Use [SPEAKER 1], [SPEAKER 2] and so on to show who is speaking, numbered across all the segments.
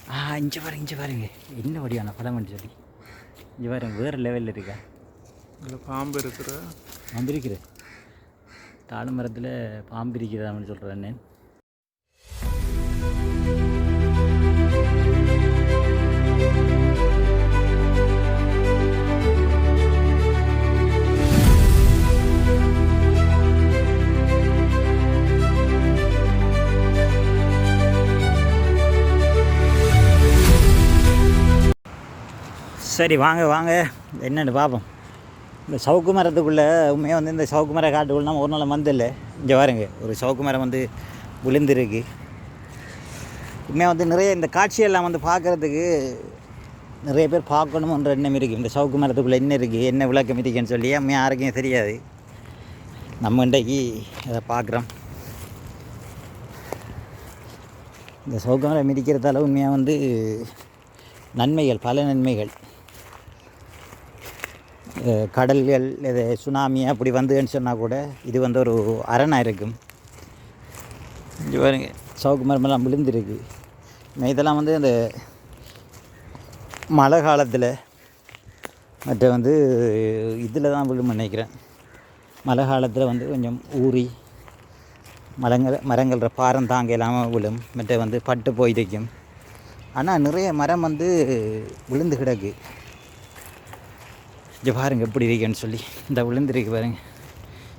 [SPEAKER 1] இங்கே பாருங்க என்ன வடிவான பழம் சொல்லி இங்கே பாருங்க வேறு லெவலில் இருக்கா.
[SPEAKER 2] இல்லை பாம்பு
[SPEAKER 1] பாம்பு இருக்கிற தாழை மரத்தில் பாம்பு இருக்கிறதான்னு சொல்கிறேன் நான். சரி வாங்க வாங்க என்னென்னு பார்ப்போம். இந்த சவுக்கு மரத்துக்குள்ளே உண்மையாக வந்து இந்த சவுக்கு மர காட்டுக்குள்ள நம்ம ஒரு நாள் வந்தில்லை. இங்கே பாருங்க ஒரு சவுக்கு மரம் வந்து விழுந்துருக்கு. உண்மையாக வந்து நிறைய இந்த காட்சியெல்லாம் வந்து பார்க்குறதுக்கு நிறைய பேர் பார்க்கணுன்ற எண்ணம் இருக்குது. இந்த சவுக்கு மரத்துக்குள்ளே என்ன இருக்குது என்ன விளக்கம் இருக்குன்னு சொல்லி உண்மையாக யாருக்கும் தெரியாது. நம்ம இன்றைக்கு அதை பார்க்குறோம். இந்த சவுக்கு மரம் மிதிக்கிறதால உண்மையாக வந்து நன்மைகள் பல நன்மைகள். கடல்கள் இது சுனாமி அப்படி வந்துன்னு சொன்னால் கூட இது வந்து ஒரு அரணாக இருக்கும். இங்கே பாருங்க சவுக்கு மரமெல்லாம் விழுந்துருக்கு. இதெல்லாம் வந்து அந்த மழை காலத்தில் மற்ற வந்து இதில் தான் விழும் நினைக்கிறேன். மழை காலத்தில் வந்து கொஞ்சம் ஊறி மரங்கள பாரம் தாங்க இல்லாமல் விழும். மற்ற வந்து பட்டு போயிருக்கும். ஆனால் நிறைய மரம் வந்து விழுந்து கிடக்கு. இங்கே பாருங்கள் எப்படி இருக்குன்னு சொல்லி இந்த விழுந்துருக்கு பாருங்க.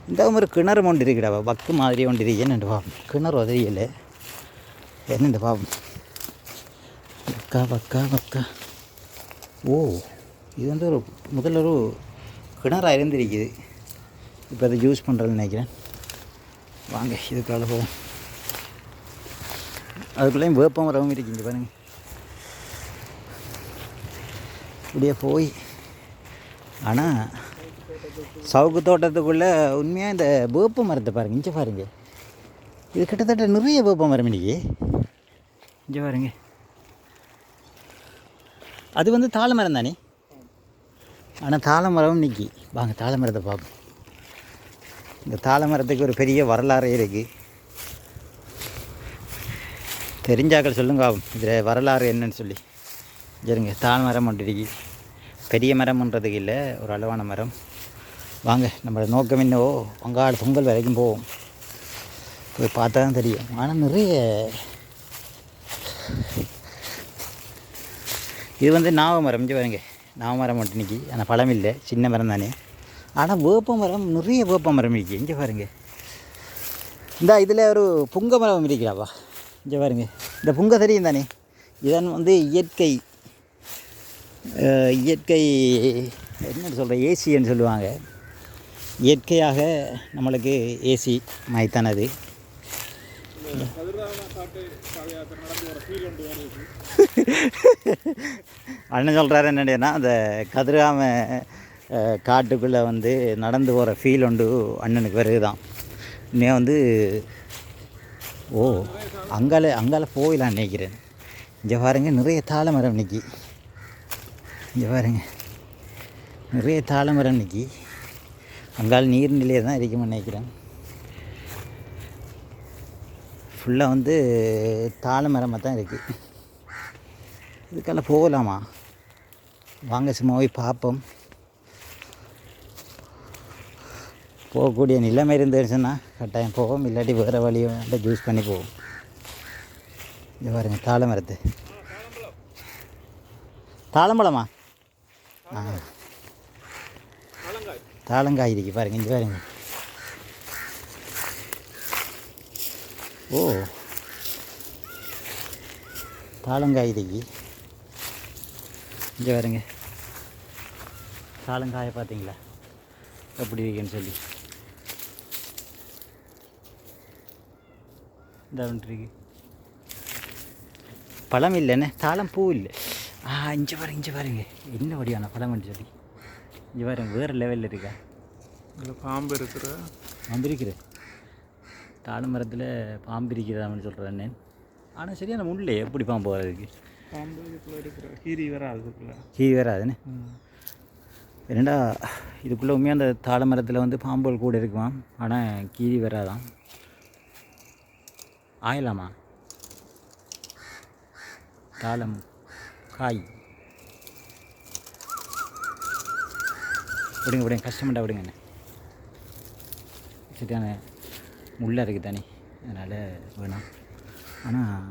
[SPEAKER 1] இந்த ஒரு கிணறு ஒன்று இருக்குடா பக்கு மாதிரி ஒன்று இருக்கு. என்னென்று பார்ப்போம். கிணறு உதவியில் என்னென்று பார்ப்போம். வக்கா வக்கா வக்கா. ஓ இது வந்து ஒரு முதல்ல ஒரு கிணறாக இருந்திருக்குது. இப்போ அதை யூஸ் பண்ணுறதுன்னு நினைக்கிறேன். வாங்க இதுக்குள்ள போவோம். அதுக்குள்ளேயும் வேப்பம் மரமும் இருக்குது. இங்கே பாருங்கள் இப்படியே போய். ஆனால் சவுக்கு தோட்டத்துக்குள்ளே உண்மையாக இந்த வேப்ப மரத்தை பாருங்கள். இங்கே பாருங்கள் இது கிட்டத்தட்ட நிறைய வேப்ப மரம் இன்றைக்கி. இங்கே பாருங்க அது வந்து தாழை மரம் தானே. ஆனால் தாழை மரம் நிற்கி. வாங்க தாழை மரத்தை பார்ப்போம். இந்த தாழை மரத்துக்கு ஒரு பெரிய வரலாறு இருக்குது. தெரிஞ்சாக்கள் சொல்லுங்க இதில் வரலாறு என்னன்னு சொல்லி. சரிங்க தாழை மரம் ஒன்று இருக்கு. பெரிய மரம்ன்றதுக்கு இல்லை ஒரு அளவான மரம். வாங்க நம்மளோட நோக்கம் என்னவோ வங்காள பொங்கல் வரைக்கும் போவோம். போய் பார்த்தா தான் தெரியும். ஆனால் நிறைய இது வந்து நாவ மரம். இங்கே பாருங்க நாவ மரம் மட்டும் நிற்கி. ஆனால் பழம் இல்லை சின்ன மரம் தானே. ஆனால் வேப்ப மரம் நிறைய வேப்ப மரம் இருக்குது. இங்கே பாருங்க இந்த இதில் ஒரு புங்க மரம் இருக்கிறாப்பா. இங்கே பாருங்க இந்த புங்க தெரியும் தானே. இதன் வந்து இயற்கை என்ன சொல்கிற ஏசின்னு சொல்லுவாங்க. இயற்கையாக நம்மளுக்கு ஏசி மைத்தானது. அண்ணன் சொல்கிறாரு என்னன்னா அந்த கதிராம காட்டுக்குள்ளே வந்து நடந்து போகிற ஃபீல் உண்டு அண்ணனுக்கு வருதுதான். இன்னும் வந்து அங்கால போயிடலான்னு நினைக்கிறேன். இங்கே பாருங்க நிறைய தாழை மரம் நிற்கி. இங்கே பாருங்க நிறைய தாழை மரம் நிற்கி. அங்கால நீர்நிலையை தான் இருக்கும்னு நினைக்கிறேன். ஃபுல்லாக வந்து தாழை மரமாக தான் இருக்குது. இதுக்கெல்லாம் போகலாமா? வாங்க சும்மா போய் பார்ப்போம். போகக்கூடிய நிலைமை இருந்துச்சுன்னா கட்டாயம் போவோம். இல்லாட்டி வேறு வழியை ஜூஸ் பண்ணி போவோம். இங்கே பாருங்க தாழை மரத்து தாழம்பழமா? தாளங்காய் இருக்கு பாருங்க. இங்கே பாருங்க. ஓ தாளங்காய் இருக்கு. இங்கே பாருங்க தாளங்காயை பார்த்தீங்களா எப்படி இருக்குன்னு சொல்லி. இந்த ஒன்று இருக்கு. பழம் இல்லைண்ணே தாளம் பூ இல்லை. இங்கே பாருங்க என்ன வடிவான பழம்னு சொல்லி. இங்கே பாருங்க வேறு லெவலில் இருக்கா.
[SPEAKER 2] இதில் பாம்பு
[SPEAKER 1] இருக்கிற தாழை மரத்தில் பாம்பு இருக்கிறதான்னு சொல்கிறேன் நான். ஆனால் சரியான முள்ளே எப்படி பாம்பு வர்றதுக்கு.
[SPEAKER 2] பாம்பு இதுக்குள்ளே இருக்கிற கீரி வராதுக்குள்ளே
[SPEAKER 1] வராதுன்னு. என்னடா இதுக்குள்ளே உண்மையாக அந்த தாழை மரத்தில் வந்து பாம்புகள் கூட இருக்குமாம். ஆனால் கீரி வராதான். ஆயலாமா தாளம் காய் விடுங்க விடுங்க கஷ்டமாட்டா விடுங்க என்ன சரியான முள்ளாக இருக்குது தானே அதனால் வேணாம். ஆனால்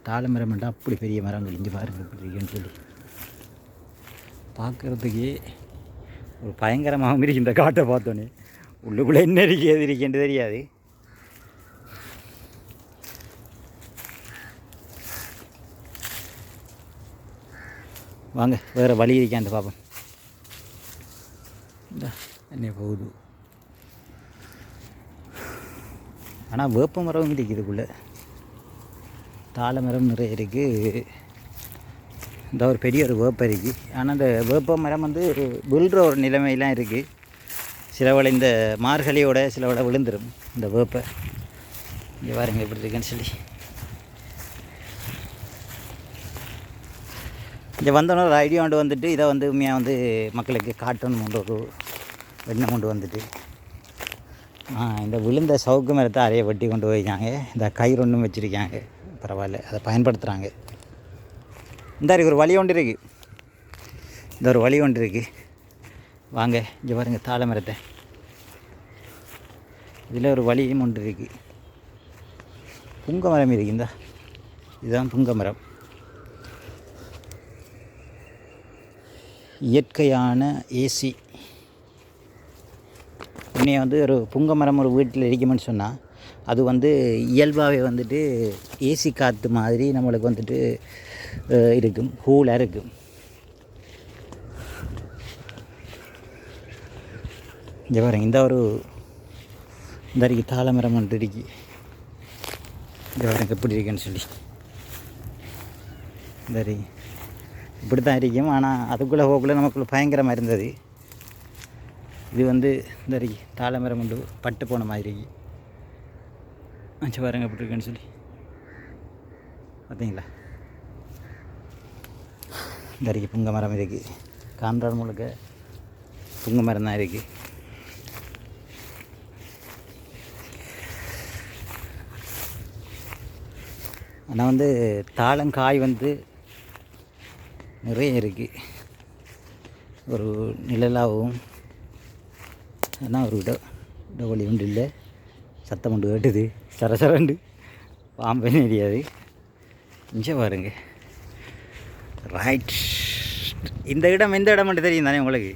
[SPEAKER 1] தாழை மரம் மட்டும் அப்படி பெரிய மரங்கள் இங்கே பாருங்க இப்படி இருக்குன்னு சொல்லி பார்க்குறதுக்கே ஒரு பயங்கரமாகவும் இருக்கு. இந்த காட்டை பார்த்தோன்னே உள்ளுக்குள்ளே என்ன இருக்கு எது இருக்குன்னு தெரியாது. வாங்க வேறு வழி இருக்கான்னு பார்ப்போம். இந்த என்ன போகுது. ஆனால் வேப்ப மரம் இருக்குது இதுக்குள்ளே. தாழை மரம் நிறைய இருக்குது. இந்த ஒரு பெரிய ஒரு வேப்பம் இருக்குது. ஆனால் அந்த வேப்ப மரம் வந்து விழுற ஒரு நிலைமையெல்லாம் இருக்குது. சிலவளை இந்த மார்கழியோட சிலவளை விழுந்துடும் இந்த வேப்பை. இங்கே பாருங்க எப்படி இருக்குன்னு சொல்லி. இங்கே வந்தோன்னே ஒரு ஐடியா கொண்டு வந்துட்டு இதை வந்து உண்மையாக வந்து மக்களுக்கு காட்டணும் கொண்டு ஒரு எண்ணம் கொண்டு வந்துட்டு இந்த விழுந்த சவுக்கு மரத்தை அறைய வெட்டி கொண்டு போயிருக்காங்க. இந்த கயிறு ஒன்றும் வச்சுருக்காங்க. பரவாயில்ல அதை பயன்படுத்துகிறாங்க. இந்த ஒரு வழி ஒன்று இருக்குது. இந்த ஒரு வழி ஒன்று இருக்குது. வாங்க இங்கே பாருங்கள் தாழை மரத்தை. இதில் ஒரு வழியும் ஒன்று இருக்குது. புங்க மரம் இருக்குது. இந்த இதுதான் புங்க மரம். இயற்கையான ஏசி. உன்னைய வந்து ஒரு புங்க மரம் ஒரு வீட்டில் இருக்குமென்னு சொன்னால் அது வந்து இயல்பாகவே வந்துட்டு ஏசி காற்று மாதிரி நம்மளுக்கு வந்துட்டு இருக்கும். கூலாக இருக்கும். இங்கே பாருங்க இந்த ஒரு இந்த வரைக்கும் தாழை மரம் ஒன்று இருக்கு. இங்கே பாருங்க எப்படி இருக்குன்னு சொல்லி. இந்த இப்படி தான் இருக்கும். ஆனால் அதுக்குள்ளே போக்குள்ளே நமக்குள்ளே பயங்கரமாக இருந்தது. இது வந்து இந்த தாழை மரம் கொண்டு பட்டு போன மாதிரி வச்சு பாருங்க எப்படி இருக்குன்னு சொல்லி பார்த்தீங்களா. இந்த வரைக்கும் புங்க மரம் இருக்குது. கான்றாடு முழுக்க புங்க மரம் தான் இருக்குது. ஆனால் வந்து தாளங்காய் வந்து நிறைய இருக்குது. ஒரு நிழலாகவும் ஆனால் ஒரு இடவழி உண்டு இல்லை. சத்தம் ஒன்று கேட்டுது சரசரண்டு. பாம்பே தெரியாது. இங்கே பாருங்க ரைட். இந்த இடம் எந்த இடம் மட்டும் தெரியும் தானே உங்களுக்கு.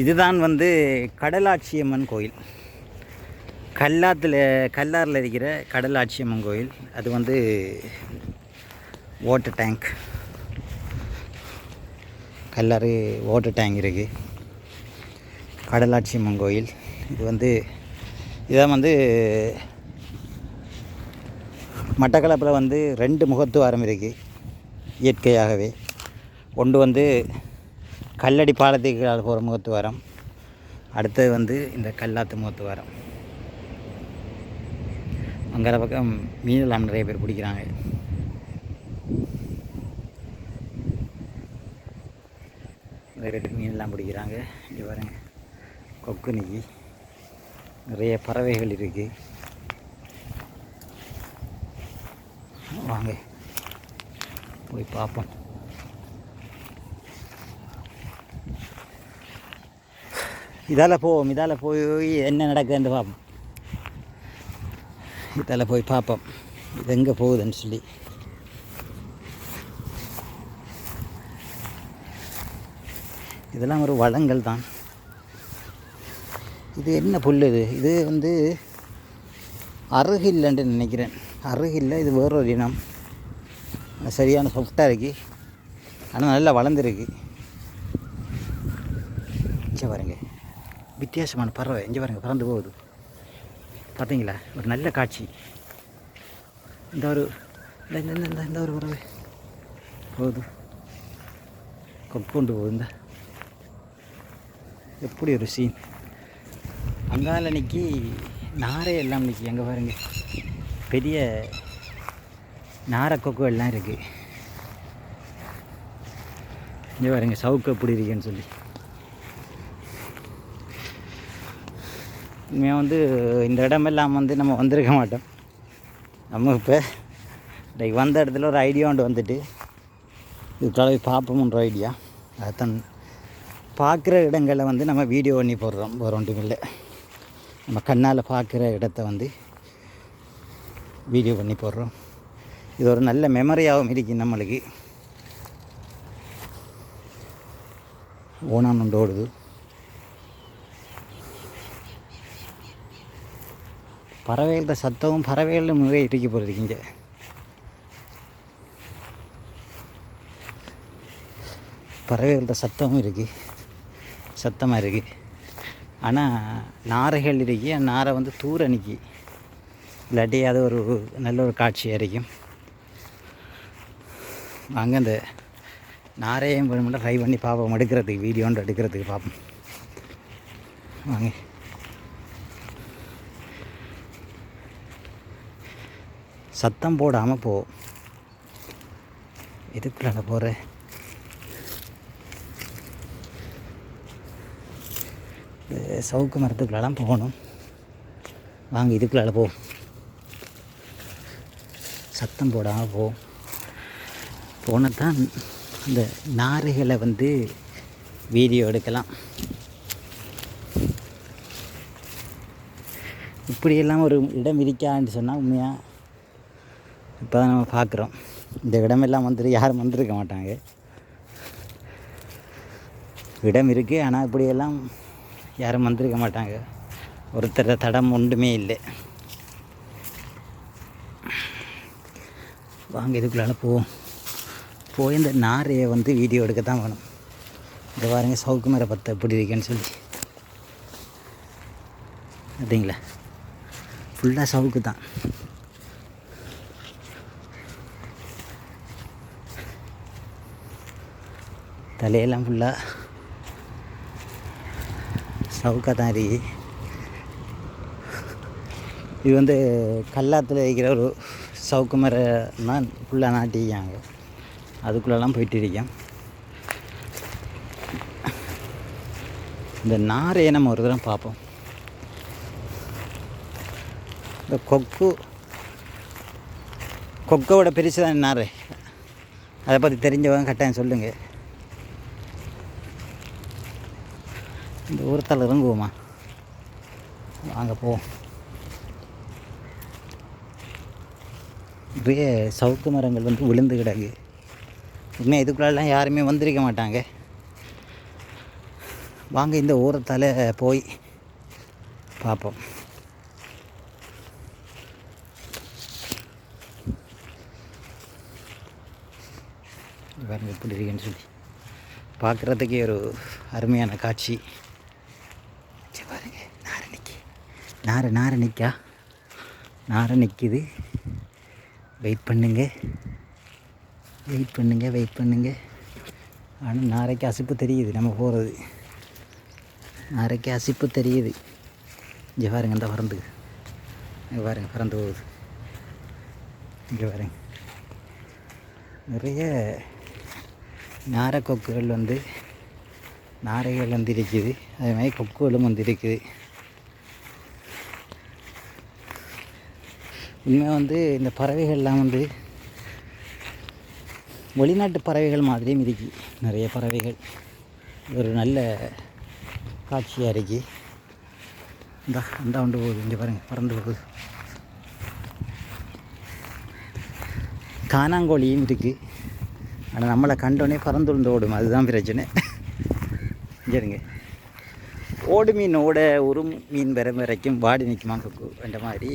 [SPEAKER 1] இதுதான் வந்து கடலாட்சியம்மன் கோயில். கல்லாரில் இருக்கிற கடலாட்சியம்மன் கோயில். அது வந்து water tank. Kallar water tank இருக்குது. கடலாட்சியம்மன் கோயில். இது வந்து இதான் வந்து மட்டக்களப்பில் வந்து 2 முகத்துவாரம் இருக்குது இயற்கையாகவே. ஒன்று வந்து கல்லடி பாலத்துக்கு போகிற முகத்துவாரம். அடுத்தது வந்து இந்த கல்லாத்து முகத்துவாரம். அங்கே பக்கம் மீனெல்லாம் நிறைய பேர் பிடிக்கிறாங்க. நிறைய பேர் மீனெல்லாம் பிடிக்கிறாங்க. இங்கே பாருங்க கொக்குனிக்கு நிறைய பறவைகள் இருக்குது. வாங்க போய் பார்ப்போம். இதால் போய் என்ன நடக்குதுன்னு பார்ப்போம். இதால் போய் பார்ப்போம் இது எங்கே போகுதுன்னு சொல்லி. இதெல்லாம் ஒரு வளங்கள் தான். இது என்ன புல் இது வந்து அருகில்லைன்னு நினைக்கிறேன். அருகில்லை, இது வேறொரு இனம். சரியான சாஃப்டாக இருக்குது. ஆனால் நல்லா வளர்ந்துருக்கு. இங்கே பாருங்க வித்தியாசமான பறவை. இங்கே பாருங்க பறந்து போகுது. பார்த்தீங்களா ஒரு நல்ல காட்சி. இந்த ஒரு இந்த ஒரு பறவை போகுது. கொண்டு போகுது. இந்த எப்படி ஒரு சீன். அங்கால நிற்கி நாரே எல்லாம் நிற்கி. அங்கே பாருங்க பெரிய நாரை கொக்கு எல்லாம் இருக்குது. இங்கே பாருங்க சவுக்கு எப்படி இருக்குன்னு சொல்லி. உண்மையாக வந்து இந்த இடமெல்லாம் வந்து நம்ம வந்திருக்க மாட்டோம். நம்ம இப்போ இன்றைக்கு வந்த இடத்துல ஒரு ஐடியா ஒன்று வந்துட்டு இதுக்காக போய் பார்ப்போம்ன்ற ஐடியா. அதைத்தான் பார்க்குற இடங்களை வந்து நம்ம வீடியோ பண்ணி போடுறோம். வேறு ஒன்றும் இல்லை, நம்ம கண்ணால் பார்க்குற இடத்த வந்து வீடியோ பண்ணி போடுறோம். இது ஒரு நல்ல மெமரியாகவும் இருக்குது நம்மளுக்கு. ஓனான் ஒன்று ஓடுது. பறவைகளோட சத்தமும் பறவைகளும் நிறைய இருக்கு போல இருக்கீங்க. பறவைகளோட சத்தமும் இருக்குது, சத்தமாக இருக்குது. ஆனால் நாரைகள் இருக்கு. நாரை வந்து தூர நிற்கி, இல்லாட்டி அது ஒரு நல்ல ஒரு காட்சியாக இருக்கும். வாங்க அந்த நாரையும் மட்டும் ட்ரை பண்ணி பார்ப்போம், எடுக்கிறதுக்கு வீடியோன்னு எடுக்கிறதுக்கு பார்ப்போம். வாங்க. சத்தம் போடாமல் போ. இதுக்குள்ள போகிற சவுக்கு மரத்துக்குள்ளெல்லாம் போகணும். வாங்க இதுக்குள்ளால போ. சத்தம் போடாமல் போ. போனதான் இந்த நாரைகளை வந்து வீடியோ எடுக்கலாம். இப்படியெல்லாம் ஒரு இடம் இருக்கான்னு சொன்னால் உண்மையாக இப்போ தான் நம்ம பார்க்குறோம். இந்த இடமெல்லாம் வந்துட்டு யாரும் வந்திருக்க மாட்டாங்க. இடம் இருக்குது, ஆனால் இப்படியெல்லாம் யாரும் வந்திருக்க மாட்டாங்க. ஒருத்தர தடம் ஒன்றுமே இல்லை. வாங்க இதுக்குள்ளால போவோம். போய் இந்த நாரையை வந்து வீடியோ எடுக்க தான் வேணும். இந்த பாருங்க சவுக்கு மர பற்ற எப்படி இருக்குன்னு சொல்லி. அப்படிங்களா, ஃபுல்லாக சவுக்கு தான். தலையெல்லாம் ஃபுல்லாக சவுக்காக தான் இருக்கு. இது வந்து கல்லாத்தில் இருக்கிற ஒரு சவுக்கு மரம் தான் ஃபுல்லாக நாட்டிக்காங்க. அதுக்குள்ளெல்லாம் போயிட்டு இருக்கேன். இந்த நாரையை நம்ம ஒரு தடவை பார்ப்போம். இந்த கொக்கோட பெருசு தான் நாரை. அதை பற்றி தெரிஞ்சவங்க கட்டாயம் சொல்லுங்கள். இந்த ஊரத்தால் இறங்குவோமா? வாங்க போவோம். நிறைய சவுக்கு மரங்கள் வந்து விழுந்து கிடக்கு. உண்மையாக இதுக்குள்ளெல்லாம் யாருமே வந்திருக்க மாட்டாங்க. வாங்க இந்த ஊரத்தால் போய் பார்ப்போம். பாருங்க எப்படி இருக்குன்னு சொல்லி பார்க்குறதுக்கே ஒரு அருமையான காட்சி. சரி பாருங்க, நாரை நிற்கிது. வெயிட் பண்ணுங்க. ஆனால் நாரைக்கு அசிப்பு தெரியுது நம்ம போகிறது. நாரைக்கு அசிப்பு தெரியுது. இங்கே பாருங்க, இந்த பறந்து போகுது. இங்கே பாருங்க, நிறைய நாரை கொக்குகள் வந்து நாரைகள் வந்து இருக்குது. அதே மாதிரி கொக்குகளும் வந்து இருக்குது. உண்மையாக வந்து இந்த பறவைகள்லாம் வந்து வெளிநாட்டு பறவைகள் மாதிரியும் இருக்குது. நிறைய பறவைகள் ஒரு நல்ல காட்சியாக இருக்குது. அந்த கொண்டு போகுது. இங்கே பாருங்கள், பறந்து போகுது. காணாங்கோழியும் இருக்குது. ஆனால் நம்மளை கண்டோடனே பறந்துருந்து ஓடும். அதுதான் பிரச்சனை. சரிங்க, ஓடு மீனோட ஒரு மீன் வரைக்கும் வாடி நிற்குமா கொக்கு அந்த மாதிரி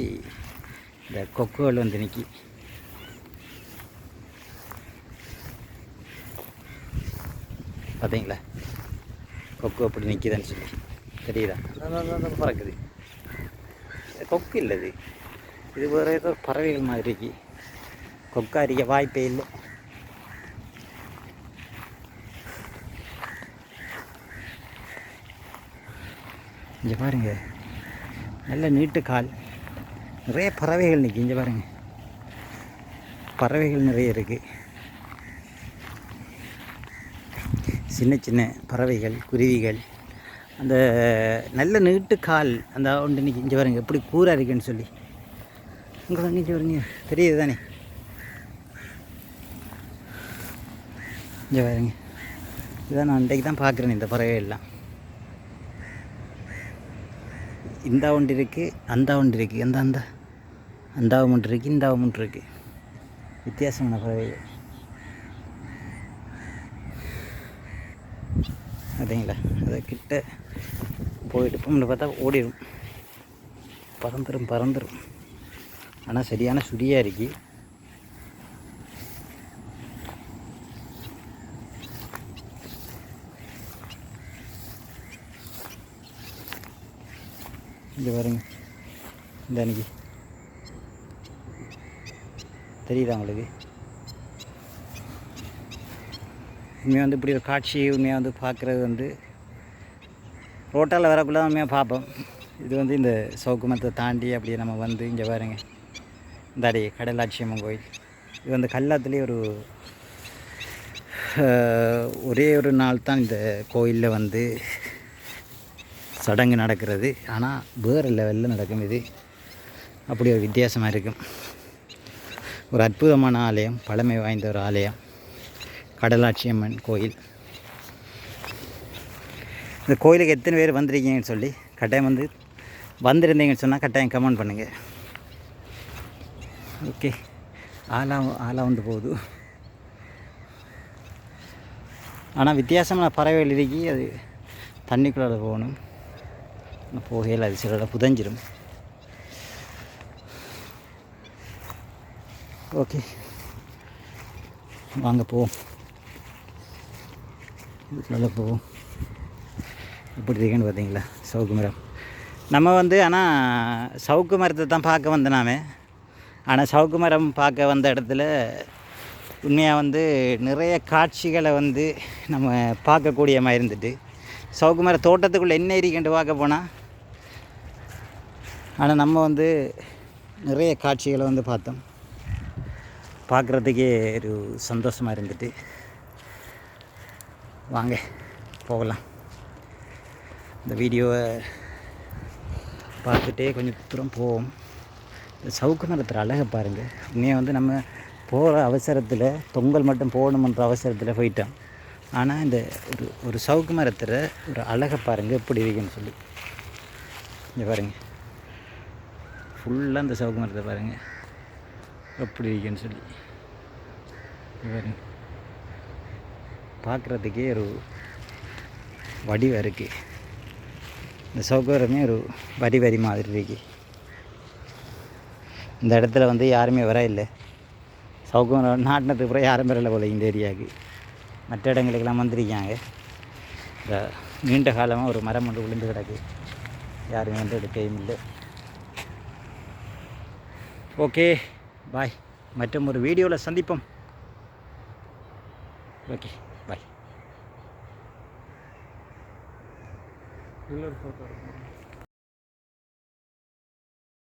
[SPEAKER 1] இந்த கொக்குகள் வந்து நிற்கி. பார்த்தீங்களா கொக்கு அப்படி நிற்கிதுன்னு சொல்லி தெரியுதா? பறக்குது. கொக்கு இல்லை, இது வேறு ஏதோ பறவைகள் மாதிரி இருக்கு. கொக்கா இருக்க வாய்ப்பே இல்லை. இங்கே பாருங்க, நல்ல நீட்டு கால். நிறைய பறவைகள் நிற்கி. இங்கே பாருங்க, பறவைகள் நிறைய இருக்குது. சின்ன சின்ன பறவைகள், குருவிகள். அந்த நல்ல நீட்டு கால் அந்த ஒன்று நிற்கி. இங்கே பாருங்க எப்படி கூராக இருக்குன்னு சொல்லி. இங்கே பாருங்க, தெரியுது தானே? இங்கே பாருங்க, இதான் நான் இன்றைக்கு தான் பார்க்குறேன் இந்த பறவை எல்லாம். இந்த ஒன்று இருக்குது, அந்த ஒன்று இருக்குது, அந்த ஒன்று இருக்குது, இந்த ஒன்று இருக்குது. வித்தியாசமான பறவைகள் அதேங்களா. அதை கிட்ட போயிட்டு போகணுன்னு பார்த்தா ஓடிடும், பறந்துடும். ஆனால் சரியான சுடியாக இருக்கு. இங்கே பாருங்க, இந்த அன்னைக்கு தெரியுதா உங்களுக்கு? உண்மையாக வந்து இப்படி ஒரு காட்சி உண்மையாக வந்து பார்க்குறது வந்து ரோட்டால் வரக்குள்ள தான் உண்மையாக பார்ப்போம். இது வந்து இந்த சவுக்கு மரத்தை தாண்டி அப்படியே நம்ம வந்து இங்கே பாருங்க, இந்த அடி கடலாட்சியம்மன் கோயில். இது வந்து கல்லாத்துலேயே ஒரே ஒரு நாள் தான் இந்த கோயிலில் வந்து சடங்கு நடக்கிறது. ஆனால் வேறு லெவலில் நடக்கும். இது அப்படி ஒரு வித்தியாசமாக இருக்கும். ஒரு அற்புதமான ஆலயம், பழமை வாய்ந்த ஒரு ஆலயம், கடலாட்சியம்மன் கோயில். இந்த கோயிலுக்கு எத்தனை பேர் வந்திருக்கீங்கன்னு சொல்லி கட்டாயம் வந்து வந்திருந்தீங்கன்னு சொன்னால் கட்டாயம் கமெண்ட் பண்ணுங்கள். ஓகே, ஆலா வந்து போகுது. ஆனால் வித்தியாசமான பறவைகள் இருக்கி, அது தண்ணிக்குள்ளே போகணும். போகையில் அது சில புதஞ்சிரும். ஓகே, வாங்க போவோம், இதுக்குள்ள போவோம். எப்படி இருக்குன்னு பார்த்தீங்களா சவுக்கு மரம். நம்ம வந்து ஆனால் சவுக்கு மரத்தை தான் பார்க்க வந்த நாமே. ஆனால் சவுக்கு மரம் பார்க்க வந்த இடத்துல உண்மையாக வந்து நிறைய காட்சிகளை வந்து நம்ம பார்க்கக்கூடிய மாதிரி இருந்துட்டு, சவுக்கு மர தோட்டத்துக்குள்ளே என்ன இருக்குன்ட்டு பார்க்க போனால், ஆனால் நம்ம வந்து நிறைய காட்சிகளை வந்து பார்த்தோம். பார்க்குறதுக்கே ஒரு சந்தோஷமாக இருந்துட்டு, வாங்க போகலாம். இந்த வீடியோவை பார்த்துட்டே கொஞ்சம் தூரம் போவோம். இந்த சவுக்கு மரத்தில் அழகை பாருங்கள். உண்மையாக வந்து நம்ம போகிற அவசரத்தில் தொங்கல் மட்டும் போகணுன்ற அவசரத்தில் போயிட்டோம். ஆனால் இந்த ஒரு சவுக்கு மரத்தில் ஒரு அழகை பாருங்கள் எப்படி இருக்குன்னு சொல்லி. இங்கே பாருங்கள், ஃபுல்லாக இந்த சவுக்கு மரத்தை பாருங்கள் எப்படி இருக்குன்னு சொல்லி. இங்கே பாருங்கள், பார்க்குறதுக்கே ஒரு வடிவம் இருக்குது. இந்த சவுக்கு மரமே ஒரு வரி மாதிரி இருக்கு. இந்த இடத்துல வந்து யாருமே வர இல்லை. சவுக்கு மரம் நாட்டினத்துக்கு அப்புறம் யாரும் வரல போல இந்த ஏரியாவுக்கு. மற்ற இடங்களுக்கெல்லாம் வந்திருக்காங்க. இந்த நீண்ட காலமாக ஒரு மரம் ஒன்று விழுந்து கிடக்கு, யாருமே வந்து எடுக்கவும் இல்லை. ஓகே, பாய். மற்றும் ஒரு வீடியோவில் சந்திப்போம். ஓகே, பாய்.
[SPEAKER 2] இதில் ஒரு ஃபோட்டோ இருக்கும்.